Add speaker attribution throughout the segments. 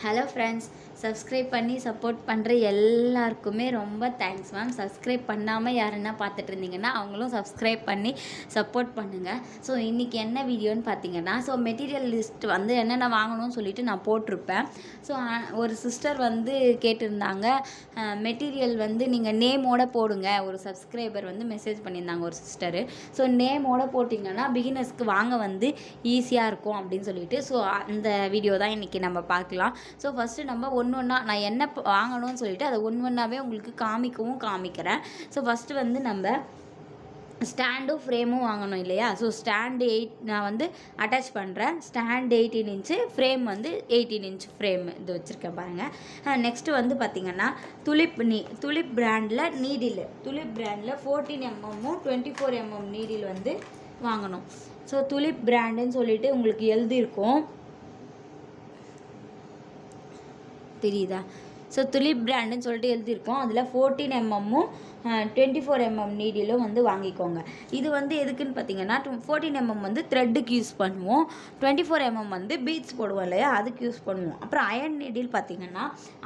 Speaker 1: Hello friends, subscribe பண்ணி support பண்ணுற எல்லாருக்குமே ரொம்ப தேங்க்ஸ் மேம். சப்ஸ்கிரைப் பண்ணாமல் யாருன்னா பார்த்துட்டு இருந்தீங்கன்னா அவங்களும் சப்ஸ்கிரைப் பண்ணி சப்போர்ட் பண்ணுங்கள். ஸோ இன்றைக்கி என்ன வீடியோன்னு பார்த்தீங்கன்னா, மெட்டீரியல் லிஸ்ட் வந்து என்னென்ன வாங்கணும்னு சொல்லிட்டு நான் போட்டிருப்பேன். ஸோ ஒரு சிஸ்டர் வந்து கேட்டிருந்தாங்க, மெட்டீரியல் வந்து நீங்கள் நேமோட போடுங்க. ஒரு சப்ஸ்கிரைபர் வந்து மெசேஜ் பண்ணியிருந்தாங்க ஒரு சிஸ்டரு. ஸோ நேமோட போட்டிங்கன்னா பிகினர்ஸ்க்கு வாங்க வந்து ஈஸியாக இருக்கும் அப்படின்னு சொல்லிட்டு, ஸோ அந்த வீடியோ தான் இன்றைக்கி நம்ம பார்க்கலாம். ஸோ ஃபஸ்ட்டு நம்ம ஒன்றா நான் என்ன வாங்கணும்னு சொல்லிவிட்டு அதை ஒன்றாவே உங்களுக்கு காமிக்கிறேன். ஸோ ஃபஸ்ட்டு வந்து நம்ம ஸ்டாண்டும் ஃப்ரேமும் வாங்கணும் இல்லையா? ஸோ ஸ்டாண்டு 8 நான் வந்து அட்டாச் பண்ணுறேன். ஸ்டாண்ட் 18 இன்ச்சு, ஃப்ரேம் வந்து 18 இன்ச் ஃப்ரேம் இது வச்சுருக்கேன் பாருங்கள். நெக்ஸ்ட்டு வந்து பார்த்திங்கன்னா துலிப் பிராண்டில் நீடில் 14 mm 24 mm நீடில் வந்து வாங்கணும். ஸோ துலிப் பிராண்டுன்னு சொல்லிட்டு உங்களுக்கு எழுதியிருக்கோம், தெரியுதா? ஸோ துலிப் பிராண்டுன்னு சொல்லிட்டு எழுதியிருக்கோம். அதில் 14 mm 24 mm நீடிலும் வந்து வாங்கிக்கோங்க. இது வந்து எதுக்குன்னு பார்த்தீங்கன்னா, 14 mm வந்து த்ரெட்டுக்கு யூஸ் பண்ணுவோம், 24 mm வந்து பீட்ஸ் போடுவோம் இல்லையா, அதுக்கு யூஸ் பண்ணுவோம். அப்புறம் அயன் நீடில் பார்த்தீங்கன்னா,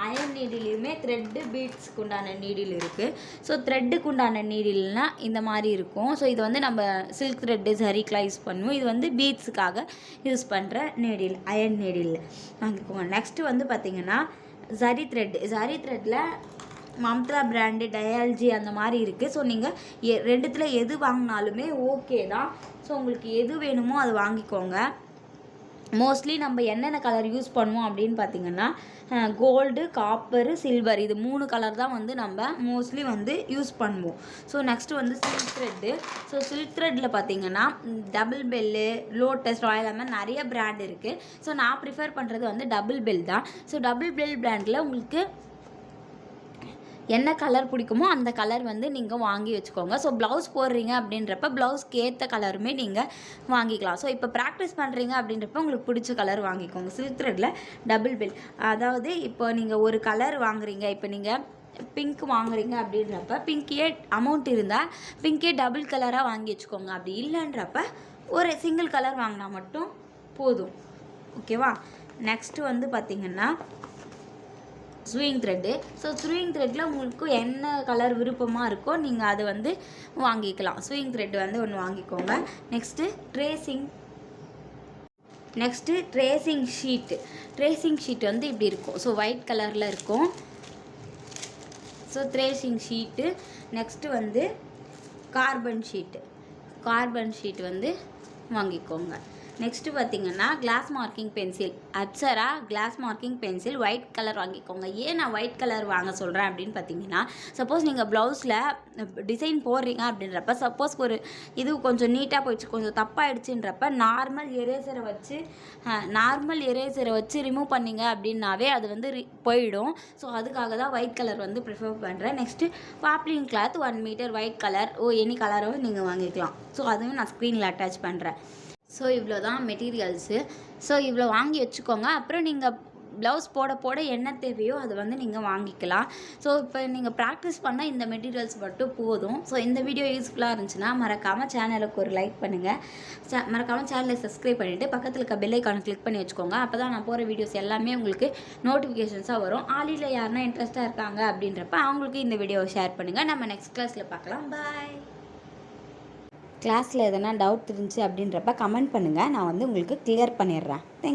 Speaker 1: அயன் நீடிலையுமே த்ரெட்டு பீட்ஸ்க்கு உண்டான நீடில் இருக்குது. ஸோ த்ரெட்டுக்கு உண்டான நீடில்னால் இந்த மாதிரி இருக்கும். ஸோ இது வந்து நம்ம சில்க் த்ரெட்டு சரிக்கெலாம் யூஸ் பண்ணுவோம். இது வந்து பீட்ஸுக்காக யூஸ் பண்ணுற நீடில், அயன் நீடில் வாங்கிக்கோங்க. நெக்ஸ்ட்டு வந்து பார்த்திங்கன்னா ஜரி த்ரெட்டில் மம்த்ரா பிராண்டு, டயாலஜி அந்த மாதிரி இருக்குது. ஸோ நீங்கள் ரெண்டுத்தில் எது வாங்கினாலுமே ஓகே தான். ஸோ உங்களுக்கு எது வேணுமோ அது வாங்கிக்கோங்க. மோஸ்ட்லி நம்ம என்னென்ன கலர் யூஸ் பண்ணுவோம் அப்படின்னு பார்த்திங்கன்னா, கோல்டு, காப்பரு, சில்வர், இது 3 கலர் தான் வந்து நம்ம மோஸ்ட்லி வந்து யூஸ் பண்ணுவோம். ஸோ நெக்ஸ்ட்டு வந்து சில்க் த்ரெட்டு. ஸோ சில்க் த்ரெட்டில் பார்த்திங்கன்னா டபுள் பெல்லு, லோட்டஸ், ராயல், அந்த மாதிரி நிறைய பிராண்ட் இருக்குது. ஸோ நான் ப்ரிஃபர் பண்ணுறது வந்து டபுள் பெல் தான். ஸோ டபுள் பெல் பிராண்டில் உங்களுக்கு என்ன கலர் பிடிக்குமோ அந்த கலர் வந்து நீங்கள் வாங்கி வச்சுக்கோங்க. ஸோ ப்ளவுஸ் போடுறீங்க அப்படின்றப்ப ப்ளவுஸ்க்கு ஏற்ற கலருமே நீங்கள் வாங்கிக்கலாம். ஸோ இப்போ ப்ராக்டிஸ் பண்ணுறீங்க அப்படின்றப்ப உங்களுக்கு பிடிச்ச கலர் வாங்கிக்கோங்க. சில்க் த்ரெட்டில் டபுள் பெல், அதாவது இப்போ நீங்கள் ஒரு கலர் வாங்குறீங்க, இப்போ நீங்கள் பிங்க் வாங்குறீங்க அப்படின்றப்ப பிங்க்கே அமௌண்ட் இருந்தால் பிங்க்கே டபுள் கலராக வாங்கி வச்சுக்கோங்க. அப்படி இல்லைன்றப்ப ஒரு சிங்கிள் கலர் வாங்கினா மட்டும் போதும், ஓகேவா? நெக்ஸ்ட்டு வந்து பார்த்திங்கன்னா ஸ்விங் த்ரெட்டு. ஸோ ஸ்விங் த்ரெட்டில் உங்களுக்கு என்ன கலர் விருப்பமாக இருக்கோ நீங்கள் அதை வந்து வாங்கிக்கலாம். ஸ்விங் த்ரெட் வந்து ஒன்று வாங்கிக்கோங்க. நெக்ஸ்ட்டு ட்ரேசிங் ஷீட் வந்து இப்படி இருக்கும். ஸோ ஒயிட் கலரில் இருக்கும். So tracing sheet. நெக்ஸ்ட்டு வந்து கார்பன் ஷீட் வந்து வாங்கிக்கோங்க. நெக்ஸ்ட்டு பார்த்திங்கன்னா class marking pencil, Apsara class marking pencil white colour வாங்கிக்கோங்க. ஏன் நான் ஒயிட் கலர் வாங்க சொல்கிறேன் அப்படின்னு பார்த்தீங்கன்னா, சப்போஸ் நீங்கள் ப்ளவுஸில் டிசைன் போடுறீங்க அப்படின்றப்ப, சப்போஸ் ஒரு இது கொஞ்சம் நீட்டாக போயிடுச்சு, கொஞ்சம் தப்பாகிடுச்சுன்றப்ப நார்மல் எரேசரை வச்சு ரிமூவ் பண்ணிங்க அப்படின்னாவே அது வந்து போயிடும். ஸோ அதுக்காக தான் ஒயிட் கலர் வந்து ப்ரிஃபர் பண்ணுறேன். Next poplin cloth 1 metre white colour, any கலரும் நீங்கள் வாங்கிக்கலாம். ஸோ அதுவும் நான் ஸ்க்ரீனில் அட்டாச் பண்ணுறேன். ஸோ இவ்வளோ தான் மெட்டீரியல்ஸு. ஸோ இவ்வளோ வாங்கி வச்சுக்கோங்க. அப்புறம் நீங்கள் ப்ளவுஸ் போட என்ன தேவையோ அதை வந்து நீங்கள் வாங்கிக்கலாம். ஸோ இப்போ நீங்கள் ப்ராக்டிஸ் பண்ணால் இந்த மெட்டீரியல்ஸ் மட்டும் போதும். ஸோ இந்த வீடியோ யூஸ்ஃபுல்லாக இருந்துச்சுன்னா மறக்காமல் சேனலுக்கு ஒரு லைக் பண்ணுங்கள். மறக்காமல் சேனலை சப்ஸ்கிரைப் பண்ணிவிட்டு பக்கத்தில் இருக்க பெல் ஐக்கானை கிளிக் பண்ணி வச்சுக்கோங்க. அப்போ தான் நான் போகிற வீடியோஸ் எல்லாமே உங்களுக்கு நோட்டிஃபிகேஷன்ஸாக வரும். ஆலியில் யாருன்னா இன்ட்ரெஸ்ட்டாக இருக்காங்க அப்படின்றப்ப அவங்களுக்கு இந்த வீடியோவை ஷேர் பண்ணுங்கள். நம்ம நெக்ஸ்ட் கிளாஸில் பார்க்கலாம். பாய். கிளாஸில் எதனா டவுட் இருந்துச்சு அப்படின்றப்ப கமெண்ட் பண்ணுங்கள், நான் வந்து உங்களுக்கு கிளியர் பண்ணிடுறேன். தேங்க்யூ.